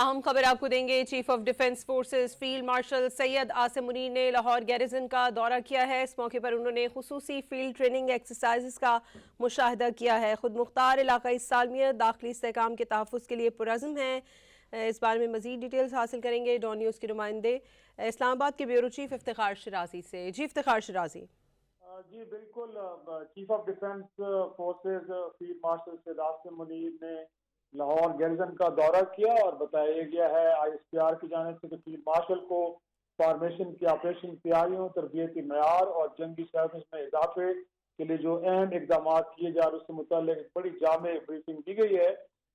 اہم خبر آپ کو دیں گے۔ Chief of defence forces field marshal Syed Asim Munir نے لاہور گیریزن کا دورہ کیا ہے۔ اس موقع پر انہوں نے خصوصی فیلڈ ٹریننگ ایکسرسائزز کا مشاہدہ کیا ہے۔ خود مختار علاقائی سالمیت داخلی استحکام کے تحفظ کے لیے پرعزم ہیں۔ اس بارے میں مزید ڈیٹیلز حاصل کریں گے ڈون نیوز کے نمائندے اسلام آباد کے بیورو چیف افتخار شرازی سے۔ جی افتخار شرازی۔ جی بالکل، chief of defence forces field marshal Syed Asim Munir نے لاہور گیریزن کا دورہ کیا اور بتایا گیا ہے آئی ایس پی آر کی جانب سے کہ فیلڈ مارشل کو فارمیشن کی آپریشن تیاریوں، تربیتی معیار اور جنگی سروس میں اضافے کے لیے جو اہم اقدامات کیے جا رہے اس سے متعلق ایک بڑی جامع بریفنگ دی گئی ہے،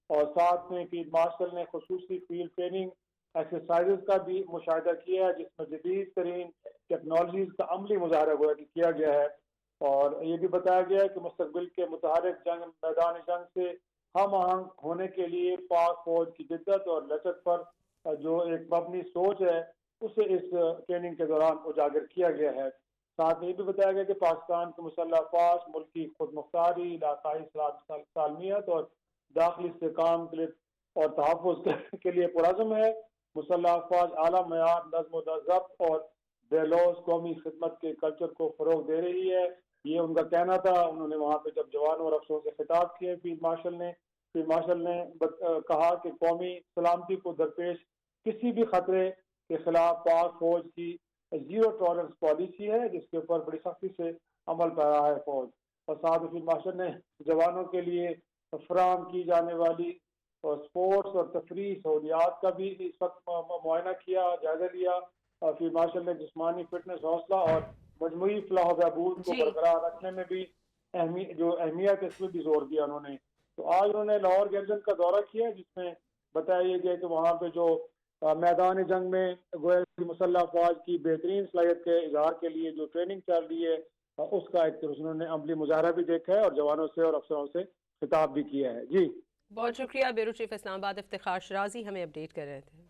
اور ساتھ میں فیلڈ مارشل نے خصوصی فیلڈ ٹریننگ ایکسرسائزز کا بھی مشاہدہ کیا ہے، جس میں جدید ترین ٹیکنالوجیز کا عملی مظاہرہ کیا گیا ہے، اور یہ بھی بتایا گیا ہے کہ مستقبل کے متحرک میدان جنگ سے ہم آہنگ ہونے کے لیے پاک فوج کی جدت اور لچک پر جو ایک مبنی سوچ ہے اسے اس ٹریننگ کے دوران اجاگر کیا گیا ہے۔ ساتھ میں یہ بھی بتایا گیا کہ پاکستان کی مسلح افواج ملکی خود مختاری، علاقائی سالمیت اور داخلی استحکام کے لیے اور تحفظ کے لیے پرعزم ہے۔ مسلح افواج اعلیٰ معیار نظم و ضبط اور بے لوث قومی خدمت کے کلچر کو فروغ دے رہی ہے، یہ ان کا کہنا تھا۔ انہوں نے وہاں پہ جب جوانوں اور افسروں سے خطاب کیے، فیلڈ مارشل نے کہا کہ قومی سلامتی کو درپیش کسی بھی خطرے کے خلاف پاک فوج کی زیرو ٹالرنس پالیسی ہے، جس کے اوپر بڑی سختی سے عمل کر رہا ہے فوج۔ اور ساتھ ہی فیلڈ مارشل نے جوانوں کے لیے فراہم کی جانے والی سپورٹس اور تفریح سہولیات کا بھی اس وقت معائنہ کیا، جائزہ لیا۔ فیلڈ مارشل نے جسمانی فٹنس، حوصلہ اور مجموعی فلاح و بہبود کو جی برقرار رکھنے میں بھی اہمیت ہے، اس میں بھی زور دیا انہوں نے۔ تو آج انہوں نے لاہور گیریزن کا دورہ کیا، جس میں بتایا گیا کہ وہاں پہ جو میدان جنگ میں گویا کی مسلح افواج کی بہترین صلاحیت کے اظہار کے لیے جو ٹریننگ چل رہی ہے اس کا ایک انہوں نے عملی مظاہرہ بھی دیکھا ہے اور جوانوں سے اور افسروں سے خطاب بھی کیا ہے۔ جی بہت شکریہ بیورو چیف اسلام آباد افتخار شرازی ہمیں اپڈیٹ کر رہے تھے۔